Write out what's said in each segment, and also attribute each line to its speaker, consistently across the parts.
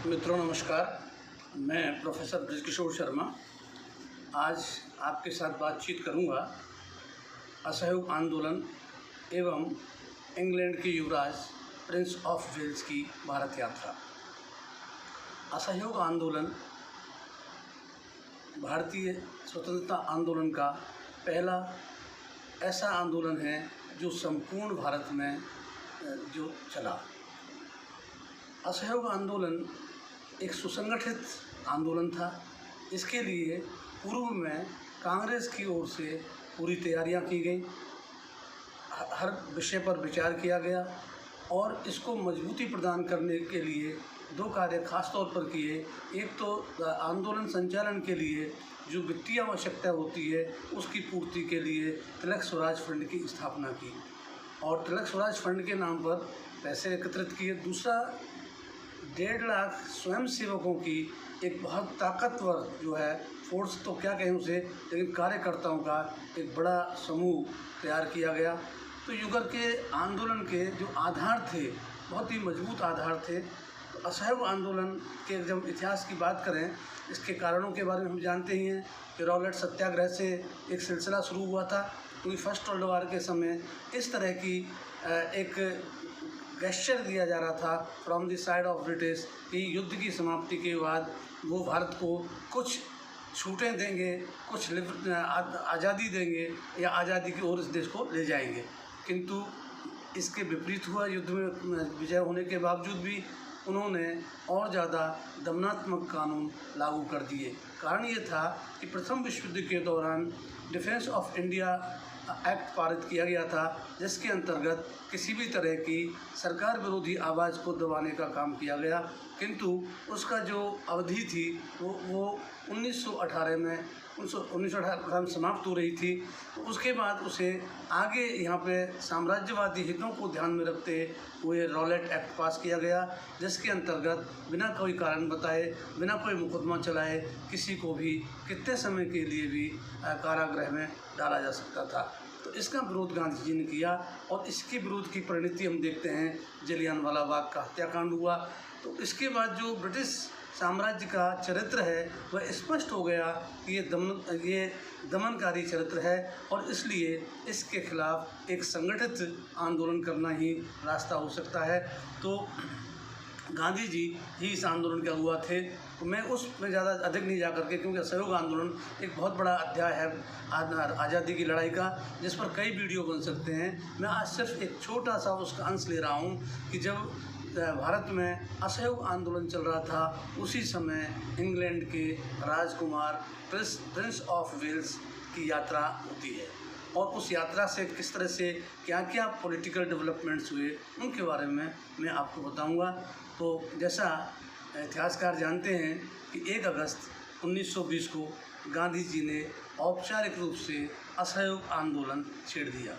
Speaker 1: मित्रों नमस्कार। मैं प्रोफेसर ब्रजकिशोर शर्मा आज आपके साथ बातचीत करूंगा असहयोग आंदोलन एवं इंग्लैंड के युवराज प्रिंस ऑफ वेल्स की भारत यात्रा। असहयोग आंदोलन भारतीय स्वतंत्रता आंदोलन का पहला ऐसा आंदोलन है जो संपूर्ण भारत में जो चला। असहयोग आंदोलन एक सुसंगठित आंदोलन था। इसके लिए पूर्व में कांग्रेस की ओर से पूरी तैयारियां की गई, हर विषय पर विचार किया गया और इसको मजबूती प्रदान करने के लिए दो कार्य खास तौर पर किए। एक तो आंदोलन संचालन के लिए जो वित्तीय आवश्यकता होती है उसकी पूर्ति के लिए तिलक स्वराज फंड की स्थापना की और तिलक स्वराज फंड के नाम पर पैसे एकत्रित किए। दूसरा 1.5 लाख स्वयंसेवकों की एक बहुत ताकतवर जो है फोर्स तो क्या कहें उसे, लेकिन कार्यकर्ताओं का एक बड़ा समूह तैयार किया गया। तो युगर के आंदोलन के जो आधार थे बहुत ही मजबूत आधार थे। तो असहयोग आंदोलन के जब इतिहास की बात करें, इसके कारणों के बारे में हम जानते ही हैं कि रॉलेट सत्याग्रह से एक सिलसिला शुरू हुआ था, क्योंकि फर्स्ट वर्ल्ड वॉर के समय इस तरह की एक गेस्चर दिया जा रहा था from the side of British कि युद्ध की समाप्ति के बाद वो भारत को कुछ छूटें देंगे, कुछ आज़ादी देंगे या आज़ादी की ओर इस देश को ले जाएंगे। किंतु इसके विपरीत हुआ। युद्ध में विजय होने के बावजूद भी उन्होंने और ज़्यादा दमनात्मक कानून लागू कर दिए। कारण ये था कि प्रथम विश्व युद्ध के दौरान डिफेंस ऑफ इंडिया एक्ट पारित किया गया था, जिसके अंतर्गत किसी भी तरह की सरकार विरोधी आवाज़ को दबाने का काम किया गया। किंतु उसका जो अवधि थी वो 1918 में समाप्त हो रही थी। तो उसके बाद उसे आगे यहाँ पे साम्राज्यवादी हितों को ध्यान में रखते हुए रॉलेट एक्ट पास किया गया, जिसके अंतर्गत बिना कोई कारण बताए, बिना कोई मुकदमा चलाए किसी को भी कितने समय के लिए भी कारागृह में डाला जा सकता था। तो इसका विरोध गांधी जी ने किया और इसके विरोध की परिणति हम देखते हैं, जलियांवाला बाग का हत्याकांड हुआ। तो इसके बाद जो ब्रिटिश साम्राज्य का चरित्र है वह स्पष्ट हो गया कि ये दमनकारी चरित्र है और इसलिए इसके खिलाफ एक संगठित आंदोलन करना ही रास्ता हो सकता है। तो गांधी जी ही इस आंदोलन के अगुआ थे। तो मैं उसमें ज़्यादा अधिक नहीं जा करके, क्योंकि असहयोग आंदोलन एक बहुत बड़ा अध्याय है आज़ादी की लड़ाई का, जिस पर कई वीडियो बन सकते हैं। मैं आज सिर्फ एक छोटा सा उसका अंश ले रहा हूँ कि जब भारत में असहयोग आंदोलन चल रहा था उसी समय इंग्लैंड के राजकुमार प्रिंस ऑफ वेल्स की यात्रा होती है और उस यात्रा से किस तरह से क्या क्या पॉलिटिकल डेवलपमेंट्स हुए उनके बारे में मैं आपको बताऊंगा। तो जैसा इतिहासकार जानते हैं कि 1 अगस्त 1920 को गांधी जी ने औपचारिक रूप से असहयोग आंदोलन छेड़ दिया।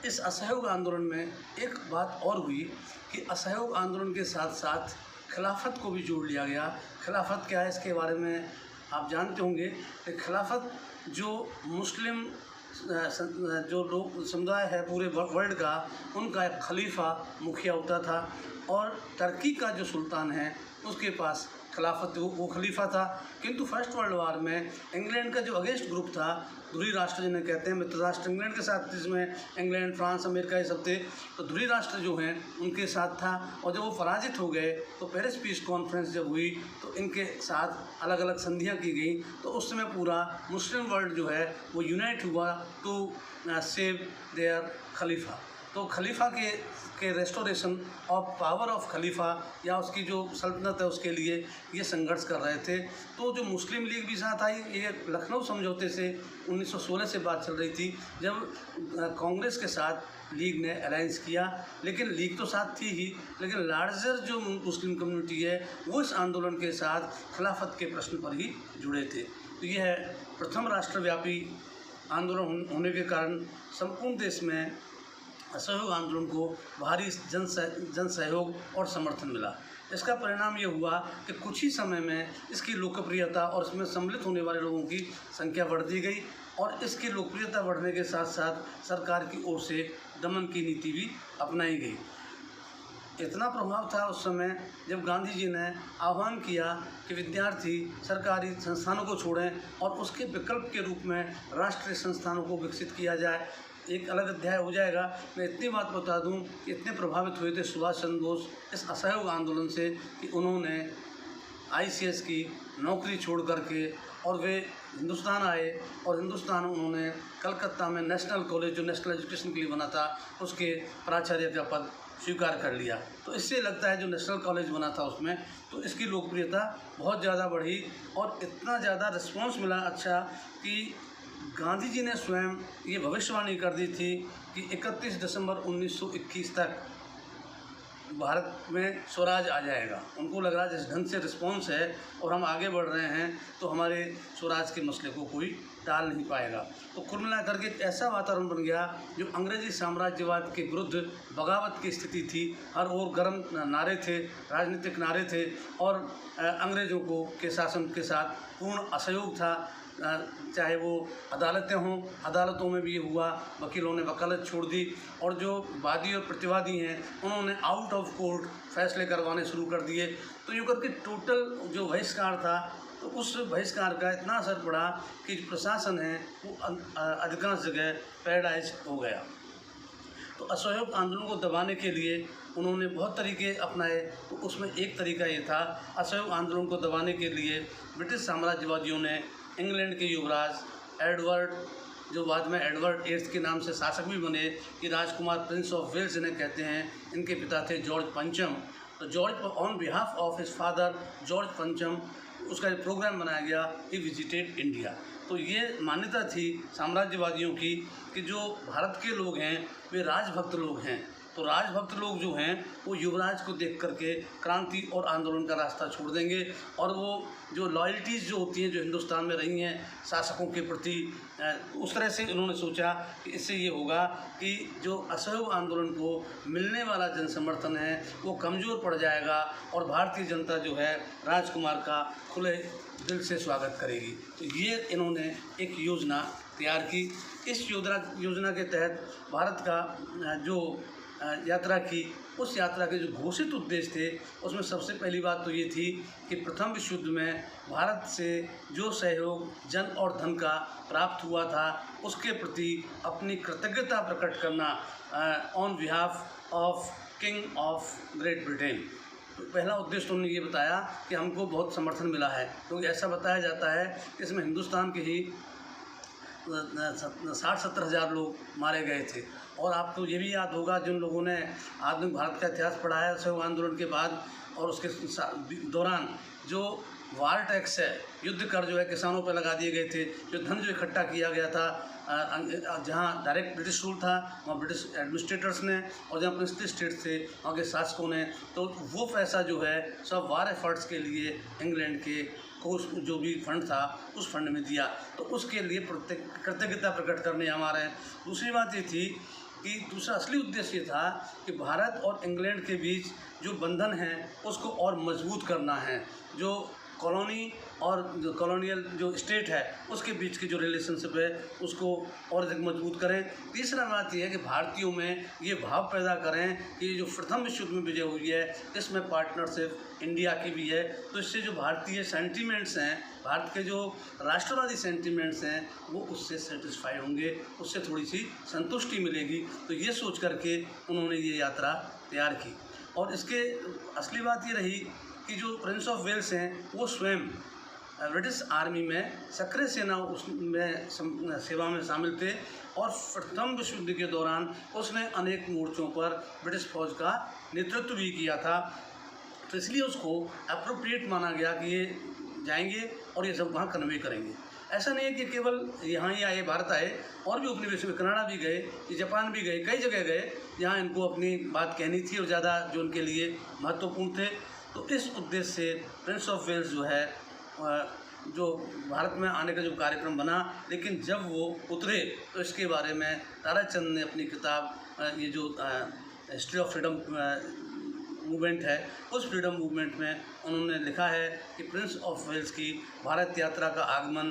Speaker 1: इस असहयोग आंदोलन में एक बात और हुई कि असहयोग आंदोलन के साथ साथ खिलाफत को भी जोड़ लिया गया। खिलाफत क्या है इसके बारे में आप जानते होंगे कि खिलाफत जो मुस्लिम जो लोग समुदाय है पूरे वर्ल्ड का, उनका एक खलीफा मुखिया होता था और टर्की का जो सुल्तान है उसके पास खिलाफत वो खलीफा था। किंतु फर्स्ट वर्ल्ड वॉर में इंग्लैंड का जो अगेंस्ट ग्रुप था, ध्रुवी राष्ट्र जिन्हें कहते हैं, मित्र राष्ट्र इंग्लैंड के साथ, जिसमें इंग्लैंड, फ्रांस, अमेरिका ये सब थे, तो ध्रुवी राष्ट्र जो हैं उनके साथ था। और जब वो पराजित हो गए तो पेरिस पीस कॉन्फ्रेंस जब हुई तो इनके साथ अलग अलग संधियाँ की गई। तो उस समय पूरा मुस्लिम वर्ल्ड जो है वो यूनाइट हुआ टू सेव देयर खलीफा। तो खलीफा के रेस्टोरेशन ऑफ पावर ऑफ खलीफा या उसकी जो सल्तनत है उसके लिए ये संघर्ष कर रहे थे। तो जो मुस्लिम लीग भी साथ आई, ये लखनऊ समझौते से 1916 से बात चल रही थी, जब कांग्रेस के साथ लीग ने अलायंस किया। लेकिन लीग तो साथ थी ही, लेकिन लार्जर जो मुस्लिम कम्युनिटी है वो इस आंदोलन के साथ खिलाफत के प्रश्न पर ही जुड़े थे। तो यह है प्रथम राष्ट्रव्यापी आंदोलन होने के कारण संपूर्ण देश में असहयोग आंदोलन को भारी जन सहयोग और समर्थन मिला। इसका परिणाम ये हुआ कि कुछ ही समय में इसकी लोकप्रियता और इसमें सम्मिलित होने वाले लोगों की संख्या बढ़ दी गई और इसकी लोकप्रियता बढ़ने के साथ साथ सरकार की ओर से दमन की नीति भी अपनाई गई। इतना प्रभाव था उस समय जब गांधी जी ने आह्वान किया कि विद्यार्थी सरकारी संस्थानों को छोड़ें और उसके विकल्प के रूप में राष्ट्रीय संस्थानों को विकसित किया जाए। एक अलग अध्याय हो जाएगा। मैं इतनी बात बता दूं कि इतने प्रभावित हुए थे सुभाष चंद्र बोस इस असहयोग आंदोलन से कि उन्होंने ICS की नौकरी छोड़ करके और वे हिंदुस्तान आए और हिंदुस्तान उन्होंने कलकत्ता में नेशनल कॉलेज जो नेशनल एजुकेशन के लिए बना था उसके प्राचार्य का पद स्वीकार कर लिया। तो इससे लगता है जो नेशनल कॉलेज बना था उसमें तो इसकी लोकप्रियता बहुत ज़्यादा बढ़ी और इतना ज़्यादा रिस्पॉन्स मिला अच्छा कि गांधी जी ने स्वयं ये भविष्यवाणी कर दी थी कि 31 दिसंबर 1921 तक भारत में स्वराज आ जाएगा। उनको लग रहा है जिस ढंग से रिस्पॉन्स है और हम आगे बढ़ रहे हैं तो हमारे स्वराज के मसले को कोई टाल नहीं पाएगा। तो कुल मिलाकर के एक ऐसा वातावरण बन गया जो अंग्रेजी साम्राज्यवाद के विरुद्ध बगावत की स्थिति थी। हर ओर गर्म नारे थे, राजनीतिक नारे थे और अंग्रेज़ों को के शासन के साथ पूर्ण असहयोग था। चाहे वो अदालतें हों, अदालतों में भी ये हुआ, वकीलों ने वकालत छोड़ दी और जो वादी और प्रतिवादी हैं उन्होंने आउट ऑफ कोर्ट फैसले करवाने शुरू कर दिए। तो यूँ करके टोटल जो बहिष्कार था तो उस बहिष्कार का इतना असर पड़ा कि जो प्रशासन है वो अधिकांश जगह पैरालाइज हो गया। तो असहयोग आंदोलन को दबाने के लिए उन्होंने बहुत तरीके अपनाए। तो उसमें एक तरीका ये था, असहयोग आंदोलन को दबाने के लिए ब्रिटिश साम्राज्यवादियों ने इंग्लैंड के युवराज एडवर्ड, जो बाद में एडवर्ड 8 के नाम से शासक भी बने, कि राजकुमार प्रिंस ऑफ वेल्स जिन्हें कहते हैं, इनके पिता थे जॉर्ज पंचम। तो George on behalf of his father George पंचम उसका प्रोग्राम बनाया गया, ही विजिटेड इंडिया। तो ये मान्यता थी साम्राज्यवादियों की कि जो भारत के लोग हैं वे राजभक्त लोग हैं। तो राजभक्त लोग जो हैं वो युवराज को देख करके क्रांति और आंदोलन का रास्ता छोड़ देंगे और वो जो लॉयल्टीज़ जो होती हैं जो हिंदुस्तान में रही हैं शासकों के प्रति, उस तरह से उन्होंने सोचा कि इससे ये होगा कि जो असहयोग आंदोलन को मिलने वाला जन समर्थन है वो कमज़ोर पड़ जाएगा और भारतीय जनता जो है राजकुमार का खुले दिल से स्वागत करेगी। तो ये इन्होंने एक योजना तैयार की। इस योजना के तहत भारत का जो यात्रा की, उस यात्रा के जो घोषित उद्देश्य थे उसमें सबसे पहली बात तो ये थी कि प्रथम विश्व युद्ध में भारत से जो सहयोग जन और धन का प्राप्त हुआ था उसके प्रति अपनी कृतज्ञता प्रकट करना on behalf of king of great Britain. तो पहला उद्देश्य उन्होंने ये बताया कि हमको बहुत समर्थन मिला है, क्योंकि ऐसा बताया जाता है कि इसमें हिंदुस्तान के ही 60-70 हज़ार लोग मारे गए थे। और आपको ये भी याद होगा जिन लोगों ने आधुनिक भारत का इतिहास पढ़ा है असहयोग आंदोलन के बाद और उसके दौरान जो वार टैक्स है, युद्ध कर जो है किसानों पर लगा दिए गए थे, जो धन जो इकट्ठा किया गया था जहाँ डायरेक्ट ब्रिटिश रूल था वहाँ ब्रिटिश एडमिनिस्ट्रेटर्स ने और जहाँ प्रिंसली स्टेट्स थे वहाँ के शासकों ने, तो वो पैसा जो है सब वार एफर्ट्स के लिए इंग्लैंड के को जो भी फंड था उस फंड में दिया। तो उसके लिए कृतज्ञता प्रकट करने हम आ रहे हैं। दूसरी बात ये थी कि दूसरा असली उद्देश्य ये था कि भारत और इंग्लैंड के बीच जो बंधन है उसको और मजबूत करना है। जो कॉलोनी और जो कॉलोनियल जो स्टेट है उसके बीच की जो रिलेशनशिप है उसको और अधिक मजबूत करें। तीसरा बात यह है कि भारतीयों में ये भाव पैदा करें कि जो प्रथम विश्व युद्ध में विजय हुई है इसमें पार्टनरशिप इंडिया की भी है। तो इससे जो भारतीय सेंटीमेंट्स हैं, भारत के जो राष्ट्रवादी सेंटीमेंट्स हैं वो उससे सेटिस्फाई होंगे, उससे थोड़ी सी संतुष्टि मिलेगी। तो ये सोच करके उन्होंने ये यात्रा तैयार की। और इसके असली बात ये रही कि जो प्रिंस ऑफ वेल्स हैं वो स्वयं ब्रिटिश आर्मी में सक्रिय सेना उसमें सेवा में शामिल थे और प्रथम विश्व युद्ध के दौरान उसने अनेक मोर्चों पर ब्रिटिश फौज का नेतृत्व भी किया था। तो इसलिए उसको अप्रोप्रिएट माना गया कि ये जाएंगे और ये सब वहाँ कन्वे करेंगे। ऐसा नहीं है कि केवल यहाँ ही आए, भारत आए, और भी उपनिवेश में कनाडा भी गए, जापान भी गए, कई जगह गए जहाँ इनको अपनी बात कहनी थी और ज़्यादा जो उनके लिए महत्वपूर्ण थे। तो इस उद्देश्य से प्रिंस ऑफ वेल्स जो है जो भारत में आने का जो कार्यक्रम बना, लेकिन जब वो उतरे तो इसके बारे में ताराचंद ने अपनी किताब ये जो हिस्ट्री ऑफ फ्रीडम मूवमेंट है उस फ्रीडम मूवमेंट में उन्होंने लिखा है कि प्रिंस ऑफ वेल्स की भारत यात्रा का आगमन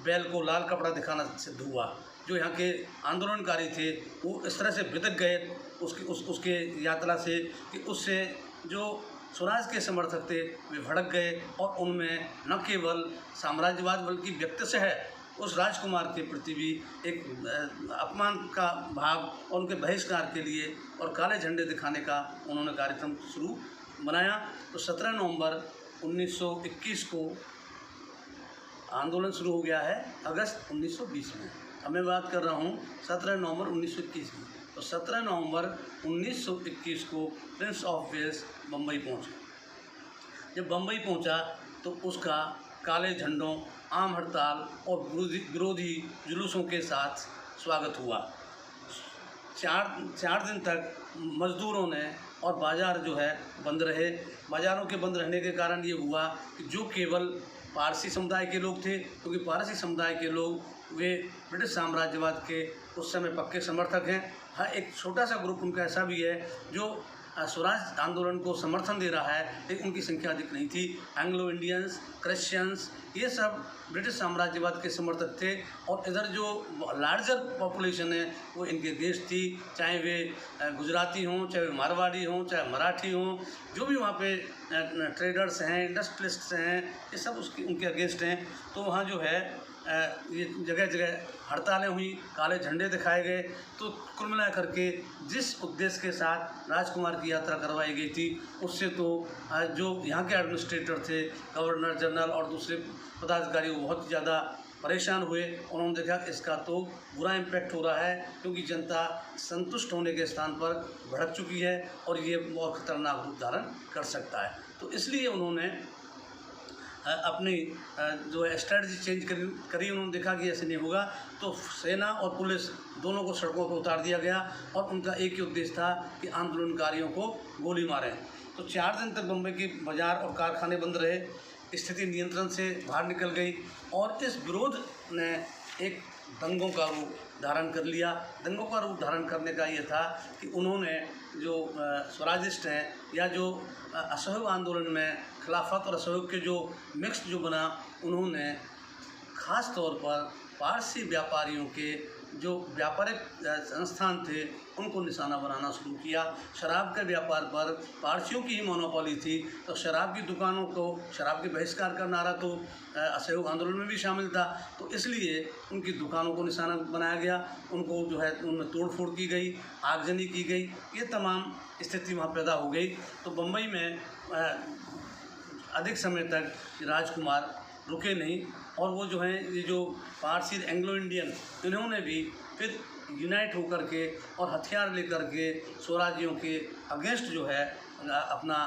Speaker 1: बैल को लाल कपड़ा दिखाना सिद्ध हुआ। जो यहाँ के आंदोलनकारी थे वो इस तरह से भटक गए उसके यात्रा से कि उससे जो स्वराज के समर्थक थे वे भड़क गए और उनमें न केवल साम्राज्यवाद बल्कि व्यक्तिशः उस राजकुमार के प्रति भी एक अपमान का भाव और उनके बहिष्कार के लिए और काले झंडे दिखाने का उन्होंने कार्यक्रम शुरू बनाया। तो 17 नवंबर 1921 को आंदोलन शुरू हो गया है अगस्त 1920 में। अब मैं बात कर रहा हूँ 17 नवंबर 1921 की। तो 17 नवंबर 1921 को प्रिंस ऑफ वेल्स बम्बई पहुँचा। जब बम्बई पहुँचा तो उसका काले झंडों, आम हड़ताल और विरोधी जुलूसों के साथ स्वागत हुआ। 4 दिन तक मज़दूरों ने और बाज़ार जो है बंद रहे। बाज़ारों के बंद रहने के कारण ये हुआ कि जो केवल पारसी समुदाय के लोग थे, क्योंकि पारसी समुदाय के लोग वे ब्रिटिश साम्राज्यवाद के उस समय पक्के समर्थक हैं। हाँ, एक छोटा सा ग्रुप उनका ऐसा भी है जो स्वराज आंदोलन को समर्थन दे रहा है, लेकिन उनकी संख्या अधिक नहीं थी। एंग्लो इंडियंस, क्रिश्चियंस, ये सब ब्रिटिश साम्राज्यवाद के समर्थक थे। और इधर जो लार्जर पॉपुलेशन है वो इनके देश थी, चाहे वे गुजराती हों, चाहे वे मारवाड़ी हों, चाहे मराठी हों, जो भी वहाँ पे ट्रेडर्स हैं, इंडस्ट्रियलिस्ट्स हैं, ये सब उनके अगेंस्ट हैं। तो वहाँ जो है ये जगह जगह हड़तालें हुई, काले झंडे दिखाए गए। तो कुल मिला करके जिस उद्देश्य के साथ राजकुमार की यात्रा करवाई गई थी उससे तो जो यहाँ के एडमिनिस्ट्रेटर थे, गवर्नर जनरल और दूसरे पदाधिकारी, वो बहुत ज़्यादा परेशान हुए। उन्होंने देखा इसका तो बुरा इम्पैक्ट हो रहा है, क्योंकि जनता संतुष्ट होने के स्थान पर भड़क चुकी है और ये बहुत खतरनाक रूप धारण कर सकता है। तो इसलिए उन्होंने अपनी जो है स्ट्रेटजी चेंज करी। उन्होंने देखा कि ऐसे नहीं होगा, तो सेना और पुलिस दोनों को सड़कों पर उतार दिया गया और उनका एक ही उद्देश्य था कि आंदोलनकारियों को गोली मारें। तो 4 दिन तक बम्बई के बाजार और कारखाने बंद रहे, स्थिति नियंत्रण से बाहर निकल गई और इस विरोध ने एक दंगों का रूप धारण कर लिया। दंगों का रूप धारण करने का ये था कि उन्होंने जो स्वराजिस्ट हैं या जो असहयोग आंदोलन में खिलाफत और असहयोग के जो मिक्स जो बना, उन्होंने ख़ास तौर पर पारसी व्यापारियों के जो व्यापारिक संस्थान थे उनको निशाना बनाना शुरू किया। शराब के व्यापार पर पारसियों की ही मोनोपोली थी, तो शराब की दुकानों को शराब के बहिष्कार का नारा तो असहयोग आंदोलन में भी शामिल था। तो इसलिए उनकी दुकानों को निशाना बनाया गया, उनको जो है उनमें तोड़ फोड़ की गई, आगजनी की गई, ये तमाम स्थिति वहाँ पैदा हो गई। तो बम्बई में अधिक समय तक राजकुमार रुके नहीं और वो जो हैं ये जो पारसी एंग्लो इंडियन, इन्होंने भी फिर यूनाइट होकर के और हथियार लेकर के स्वराजियों के अगेंस्ट जो है अपना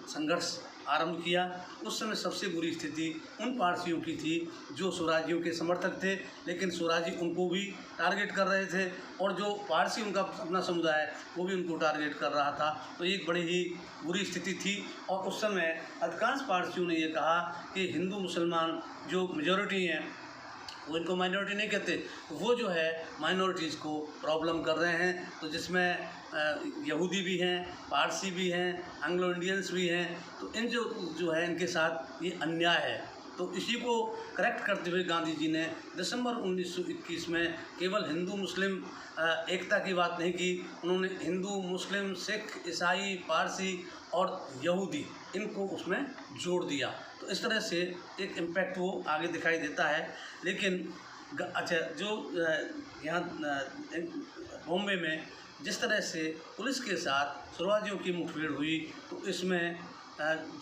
Speaker 1: संघर्ष आरंभ किया। उस समय सबसे बुरी स्थिति उन पारसियों की थी जो स्वराजियों के समर्थक थे, लेकिन स्वराजी उनको भी टारगेट कर रहे थे और जो पारसी उनका अपना समुदाय वो भी उनको टारगेट कर रहा था। तो एक बड़ी ही बुरी स्थिति थी और उस समय अधिकांश पारसियों ने ये कहा कि हिंदू मुसलमान जो मेजॉरिटी हैं वो इनको माइनॉरिटी नहीं कहते, वो जो है माइनॉरिटीज़ को प्रॉब्लम कर रहे हैं। तो जिसमें यहूदी भी हैं, पारसी भी हैं, एंग्लो इंडियंस भी हैं। तो इन जो है इनके साथ ये अन्याय है। तो इसी को करेक्ट करते हुए गांधी जी ने दिसंबर 1921 में केवल हिंदू मुस्लिम एकता की बात नहीं की, उन्होंने हिंदू, मुस्लिम, सिख, ईसाई, पारसी और यहूदी इनको उसमें जोड़ दिया। तो इस तरह से एक इम्पैक्ट वो आगे दिखाई देता है। लेकिन अच्छा, जो यहाँ बॉम्बे में जिस तरह से पुलिस के साथ स्वराजियों की मुठभेड़ हुई, तो इसमें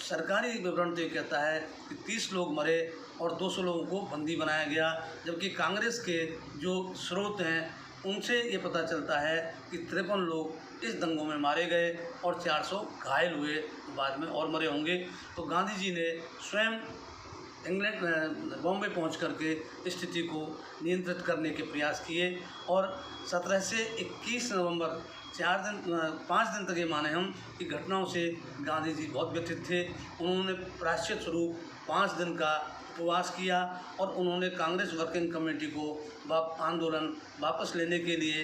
Speaker 1: सरकारी विवरण तो ये कहता है कि 30 लोग मरे और 200 लोगों को बंदी बनाया गया, जबकि कांग्रेस के जो स्रोत हैं उनसे ये पता चलता है कि 53 लोग इस दंगों में मारे गए और 400 घायल हुए, तो बाद में और मरे होंगे। तो गांधी जी ने स्वयं इंग्लैंड बॉम्बे पहुंच करके स्थिति को नियंत्रित करने के प्रयास किए और 17 से 21 नवंबर 5 दिन तक ये माने हम कि घटनाओं से गांधी जी बहुत व्यथित थे। उन्होंने प्रायश्चित स्वरूप 5 दिन का उपवास किया और उन्होंने कांग्रेस वर्किंग कमेटी को आंदोलन वापस लेने के लिए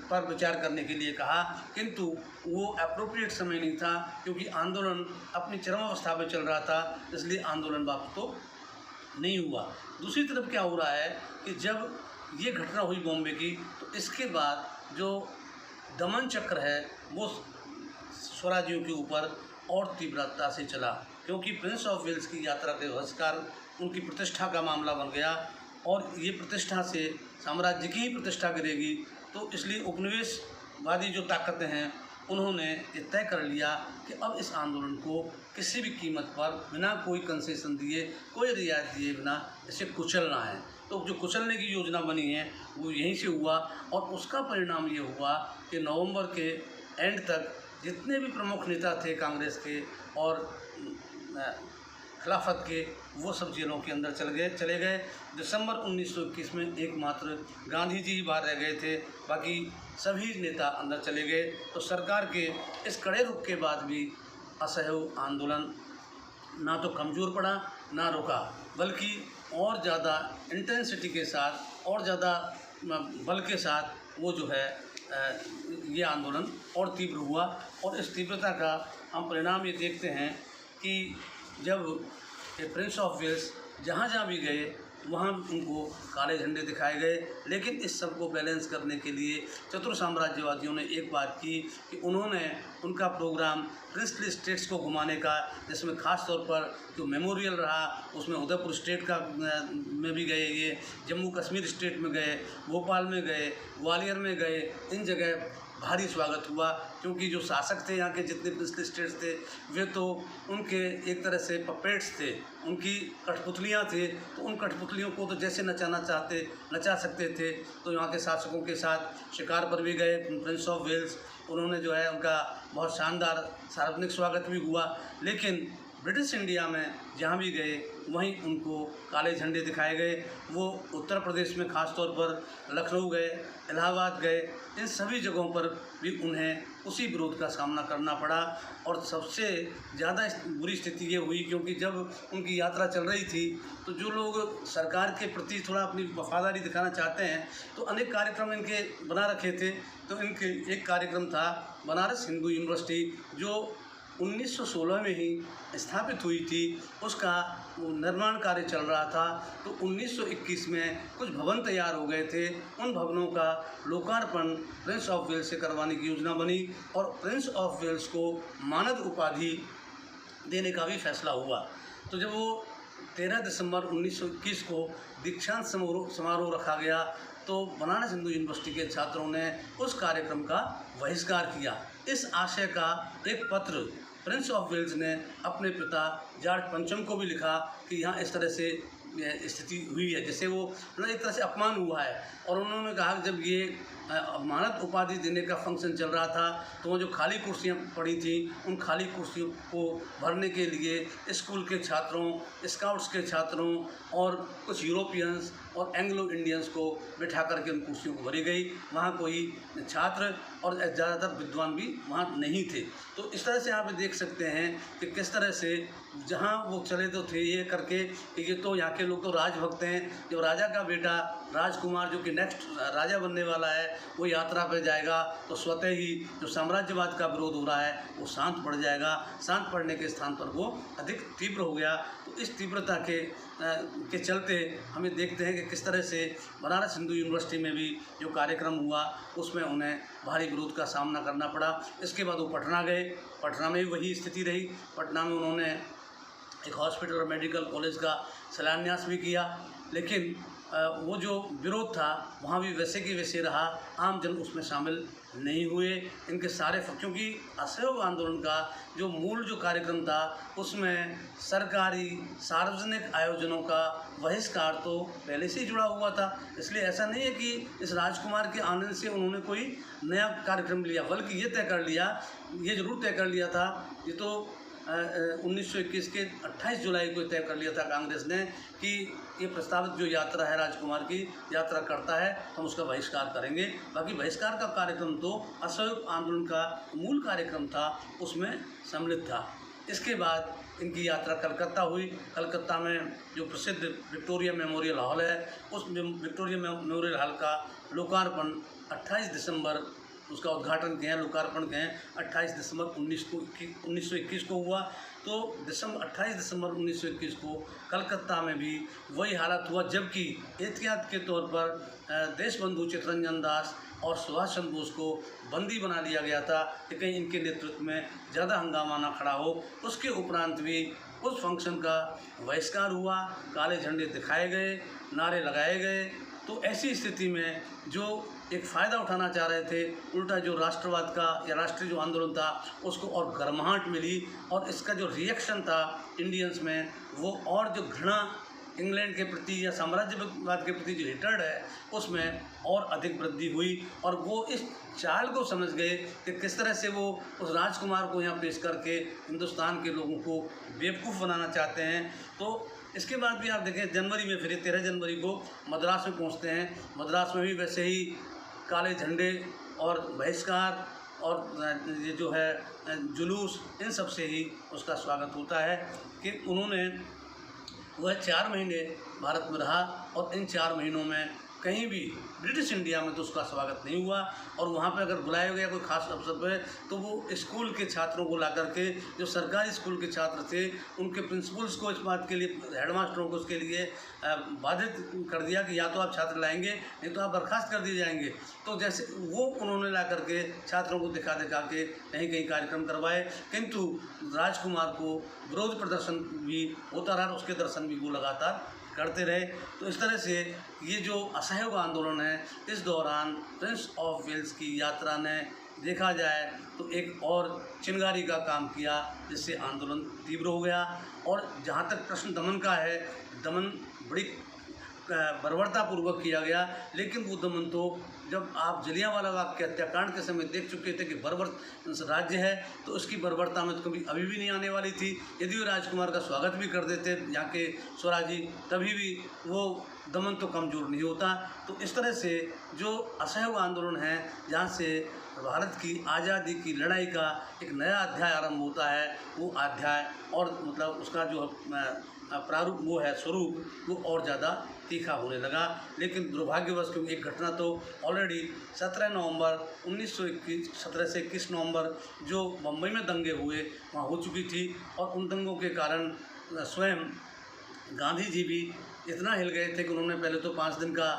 Speaker 1: पर विचार करने के लिए कहा, किंतु वो अप्रोप्रिएट समय नहीं था क्योंकि आंदोलन अपनी चरमावस्था पर चल रहा था, इसलिए आंदोलन वापस तो नहीं हुआ। दूसरी तरफ क्या हो रहा है कि जब ये घटना हुई बॉम्बे की, तो इसके बाद जो दमन चक्र है वो स्वराज्यों के ऊपर और तीव्रता से चला, क्योंकि प्रिंस ऑफ वेल्स की यात्रा के बहिष्कार उनकी प्रतिष्ठा का मामला बन गया और ये प्रतिष्ठा से साम्राज्य की ही प्रतिष्ठा गिरेगी। तो इसलिए उपनिवेशवादी जो ताकतें हैं उन्होंने ये तय कर लिया कि अब इस आंदोलन को किसी भी कीमत पर बिना कोई कंसेशन दिए, कोई रियायत दिए बिना इसे कुचलना है। तो जो कुचलने की योजना बनी है वो यहीं से हुआ और उसका परिणाम ये हुआ कि नवंबर के एंड तक जितने भी प्रमुख नेता थे कांग्रेस के और खिलाफत के, वो सब जेलों के अंदर चले गए। दिसंबर 1921 में एकमात्र गांधी जी ही बाहर रह गए थे, बाकी सभी नेता अंदर चले गए। तो सरकार के इस कड़े रुख के बाद भी असहयोग आंदोलन ना तो कमज़ोर पड़ा ना रुका, बल्कि और ज़्यादा इंटेंसिटी के साथ और ज़्यादा बल के साथ वो जो है ये आंदोलन और तीव्र हुआ। और इस तीव्रता का हम परिणाम ये देखते हैं कि जब ये प्रिंस ऑफ वेल्स जहाँ जहाँ भी गए वहाँ उनको काले झंडे दिखाए गए। लेकिन इस सब को बैलेंस करने के लिए चतुर साम्राज्यवादियों ने एक बात की कि उन्होंने उनका प्रोग्राम प्रिंसली स्टेट्स को घुमाने का, जिसमें ख़ास तौर पर जो मेमोरियल रहा उसमें उदयपुर स्टेट का में भी गए, ये जम्मू कश्मीर स्टेट में गए, भोपाल में गए, ग्वालियर में गए, इन जगह भारी स्वागत हुआ। क्योंकि जो शासक थे यहाँ के जितने प्रिंसली स्टेट्स थे वे तो उनके एक तरह से पपेट्स थे, उनकी कठपुतलियाँ थे। तो उन कठपुतलियों को तो जैसे नचा सकते थे। तो यहाँ के शासकों के साथ शिकार पर भी गए प्रिंस ऑफ वेल्स, उन्होंने जो है उनका बहुत शानदार सार्वजनिक स्वागत भी हुआ। लेकिन ब्रिटिश इंडिया में जहाँ भी गए वहीं उनको काले झंडे दिखाए गए। वो उत्तर प्रदेश में ख़ास तौर पर लखनऊ गए, इलाहाबाद गए, इन सभी जगहों पर भी उन्हें उसी विरोध का सामना करना पड़ा। और सबसे ज़्यादा बुरी स्थिति ये हुई क्योंकि जब उनकी यात्रा चल रही थी तो जो लोग सरकार के प्रति थोड़ा अपनी वफादारी दिखाना चाहते हैं तो अनेक कार्यक्रम इनके बना रखे थे। तो इनके एक कार्यक्रम था बनारस हिंदू यूनिवर्सिटी, जो 1916 में ही स्थापित हुई थी, उसका निर्माण कार्य चल रहा था। तो 1921 में कुछ भवन तैयार हो गए थे, उन भवनों का लोकार्पण प्रिंस ऑफ वेल्स से करवाने की योजना बनी और प्रिंस ऑफ वेल्स को मानद उपाधि देने का भी फैसला हुआ। तो जब वो 13 दिसंबर 1921 को दीक्षांत समारोह रखा गया तो बनारस हिंदू यूनिवर्सिटी के छात्रों ने उस कार्यक्रम का बहिष्कार किया। इस आशय का एक पत्र प्रिंस ऑफ वेल्स ने अपने पिता जॉर्ज पंचम को भी लिखा कि यहाँ इस तरह से स्थिति हुई है, जिससे वो एक तरह से अपमान हुआ है। और उन्होंने कहा कि जब ये मानद उपाधि देने का फंक्शन चल रहा था तो वो जो खाली कुर्सियाँ पड़ी थी उन खाली कुर्सियों को भरने के लिए स्कूल के छात्रों, स्काउट्स के छात्रों और कुछ यूरोपियंस और एंग्लो इंडियंस को बिठा करके उन कुर्सियों को भरी गई। वहाँ कोई छात्र और ज़्यादातर विद्वान भी वहाँ नहीं थे। तो इस तरह से आप देख सकते हैं कि किस तरह से जहाँ वो चले तो थे ये करके कि ये तो यहाँ के लोग तो राजभक्त हैं, जब राजा का बेटा राजकुमार जो कि नेक्स्ट राजा बनने वाला है वो यात्रा पर जाएगा तो स्वतः ही जो साम्राज्यवाद का विरोध हो रहा है वो शांत पड़ जाएगा। शांत पड़ने के स्थान पर वो अधिक तीव्र हो गया। तो इस तीव्रता के चलते हमें देखते हैं कि किस तरह से बनारस हिंदू यूनिवर्सिटी में भी जो कार्यक्रम हुआ उसमें उन्हें भारी विरोध का सामना करना पड़ा। इसके बाद वो पटना गए, पटना में भी वही स्थिति रही। पटना में उन्होंने एक हॉस्पिटल और मेडिकल कॉलेज का शिलान्यास भी किया, लेकिन वो जो विरोध था वहाँ भी वैसे के वैसे रहा, आम जन उसमें शामिल नहीं हुए। इनके सारे क्योंकि असहयोग आंदोलन का जो मूल जो कार्यक्रम था उसमें सरकारी सार्वजनिक आयोजनों का बहिष्कार तो पहले से ही जुड़ा हुआ था। इसलिए ऐसा नहीं है कि इस राजकुमार के आनंद से उन्होंने कोई नया कार्यक्रम लिया, बल्कि ये तय कर लिया, ये ज़रूर तय कर लिया था, ये तो 1921 के 28 जुलाई को तय कर लिया था कांग्रेस ने कि ये प्रस्तावित जो यात्रा है राजकुमार की यात्रा करता है हम उसका बहिष्कार करेंगे। बाकी बहिष्कार का कार्यक्रम तो असहयोग आंदोलन का मूल कार्यक्रम था, उसमें सम्मिलित था। इसके बाद इनकी यात्रा कलकत्ता हुई। कलकत्ता में जो प्रसिद्ध विक्टोरिया मेमोरियल हॉल है उस विक्टोरिया मेमोरियल हॉल का लोकार्पण 28 दिसंबर उसका उद्घाटन किए हैं, लोकार्पण किए हैं। 28 दिसंबर 1921 को हुआ। तो 28 दिसंबर 1921 को कलकत्ता में भी वही हालत हुआ, जबकि एहतियात के तौर पर देशबंधु चित्तरंजन दास और सुभाष चंद्र बोस को बंदी बना लिया गया था कि कहीं इनके नेतृत्व में ज़्यादा हंगामा ना खड़ा हो। उसके उपरांत भी उस फंक्शन का बहिष्कार हुआ, काले झंडे दिखाए गए, नारे लगाए गए। तो ऐसी स्थिति में जो एक फ़ायदा उठाना चाह रहे थे, उल्टा जो राष्ट्रवाद का या राष्ट्रीय जो आंदोलन था उसको और गर्माहट मिली, और इसका जो रिएक्शन था इंडियंस में वो और जो घृणा इंग्लैंड के प्रति या साम्राज्यवाद के प्रति जो हेटर्ड है उसमें और अधिक वृद्धि हुई। और वो इस चाल को समझ गए कि किस तरह से वो उस राजकुमार को यहाँ पेश करके हिंदुस्तान के लोगों को बेवकूफ़ बनाना चाहते हैं। तो इसके बाद भी आप देखें जनवरी में फिर 13 जनवरी को मद्रास में पहुँचते हैं। मद्रास में भी वैसे ही काले झंडे और बहिष्कार और ये जो है जुलूस, इन सब से ही उसका स्वागत होता है कि उन्होंने वह 4 महीने भारत में रहा, और इन 4 महीनों में कहीं भी ब्रिटिश इंडिया में तो उसका स्वागत नहीं हुआ। और वहाँ पे अगर बुलाया गया कोई खास अवसर पे तो वो स्कूल के छात्रों को ला करके, जो सरकारी स्कूल के छात्र थे उनके प्रिंसिपल्स को इस बात के लिए, हेडमास्टरों को उसके लिए बाधित कर दिया कि या तो आप छात्र लाएंगे नहीं तो आप बर्खास्त कर दिए जाएंगे। तो जैसे वो उन्होंने ला करके छात्रों को दिखा के कहीं कहीं कार्यक्रम करवाए, किंतु राजकुमार को विरोध प्रदर्शन भी होता रहा, उसके दर्शन भी वो लगातार करते रहे। तो इस तरह से ये जो असहयोग आंदोलन है, इस दौरान प्रिंस ऑफ वेल्स की यात्रा ने देखा जाए तो एक और चिंगारी का काम किया, जिससे आंदोलन तीव्र हो गया। और जहाँ तक प्रश्न दमन का है, दमन बड़ी बर्बरतापूर्वक किया गया, लेकिन वो दमन तो जब आप जलियांवाला बाग के हत्याकांड के समय देख चुके थे कि बर्बर राज्य है, तो उसकी बर्बरता में तो कभी अभी भी नहीं आने वाली थी। यदि वो राजकुमार का स्वागत भी कर देते यहाँ के स्वराजी, तभी भी वो दमन तो कमज़ोर नहीं होता। तो इस तरह से जो असहयोग आंदोलन है, जहाँ से भारत की आज़ादी की लड़ाई का एक नया अध्याय आरंभ होता है, वो अध्याय और मतलब उसका जो प्रारूप वो है, स्वरूप वो और ज़्यादा तीखा होने लगा। लेकिन दुर्भाग्यवश क्योंकि एक घटना तो ऑलरेडी 17 नवंबर 1921, 17 से 21 नवंबर जो मुंबई में दंगे हुए वहाँ हो चुकी थी, और उन दंगों के कारण स्वयं गांधी जी भी इतना हिल गए थे कि उन्होंने पहले तो 5 दिन का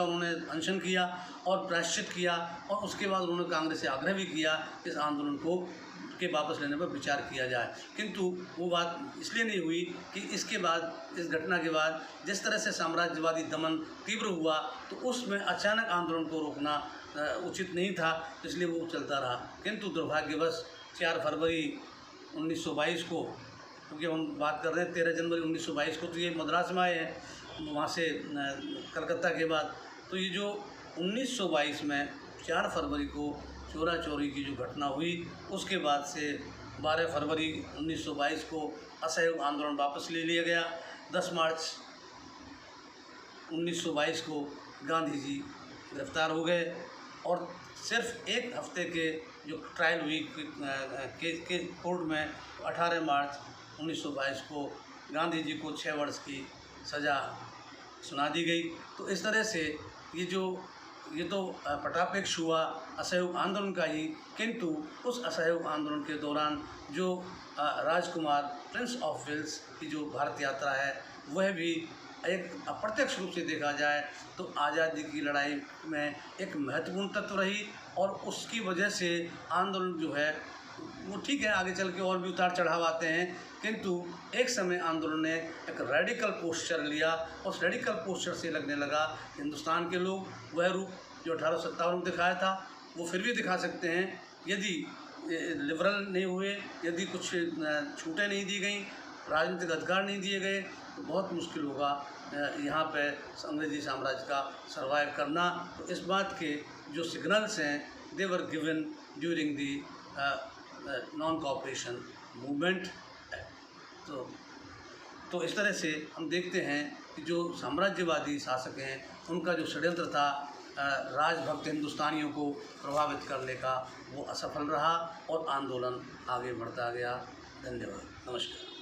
Speaker 1: उन्होंने अनशन किया और प्रायश्चित किया, और उसके बाद उन्होंने कांग्रेस से आग्रह भी किया कि इस आंदोलन को के वापस लेने पर विचार किया जाए। किंतु वो बात इसलिए नहीं हुई कि इसके बाद, इस घटना के बाद जिस तरह से साम्राज्यवादी दमन तीव्र हुआ, तो उसमें अचानक आंदोलन को रोकना उचित नहीं था, इसलिए वो चलता रहा। किंतु दुर्भाग्यवश 4 फरवरी 1922 को, क्योंकि हम बात कर रहे हैं 13 जनवरी 1922 को, तो ये मद्रास में आए हैं वहाँ से कलकत्ता के बाद। तो ये जो 1922 में 4 फरवरी को चोरा चोरी की जो घटना हुई, उसके बाद से 12 फरवरी 1922 को असहयोग आंदोलन वापस ले लिया गया। 10 मार्च 1922 को गांधी जी गिरफ्तार हो गए, और सिर्फ 1 हफ्ते के जो ट्रायल हुई के कोर्ट में, 18 मार्च 1922 को गांधी जी को 6 वर्ष की सज़ा सुना दी गई। तो इस तरह से ये तो पटापेक्ष हुआ असहयोग आंदोलन का ही, किंतु उस असहयोग आंदोलन के दौरान जो राजकुमार प्रिंस ऑफ वेल्स की जो भारत यात्रा है, वह भी एक अप्रत्यक्ष रूप से देखा जाए तो आज़ादी की लड़ाई में एक महत्वपूर्ण तत्व रही। और उसकी वजह से आंदोलन जो है वो ठीक है, आगे चल के और भी उतार चढ़ाव आते हैं, किंतु एक समय आंदोलन ने एक रेडिकल पोस्चर लिया। उस रेडिकल पोस्चर से लगने लगा हिंदुस्तान के लोग वह रूप जो 1857 में दिखाया था वो फिर भी दिखा सकते हैं, यदि लिबरल नहीं हुए, यदि कुछ छूटें नहीं दी गई, राजनीतिक अधिकार नहीं दिए गए, तो बहुत मुश्किल होगा यहाँ पे अंग्रेजी साम्राज्य का सर्वाइव करना। तो इस बात के जो सिग्नल्स हैं, they were given during the non cooperation movement. तो इस तरह से हम देखते हैं कि जो साम्राज्यवादी शासक हैं, उनका जो षड्यंत्र था राजभक्त हिंदुस्तानियों को प्रभावित करने का, वो असफल रहा और आंदोलन आगे बढ़ता गया। धन्यवाद, नमस्कार।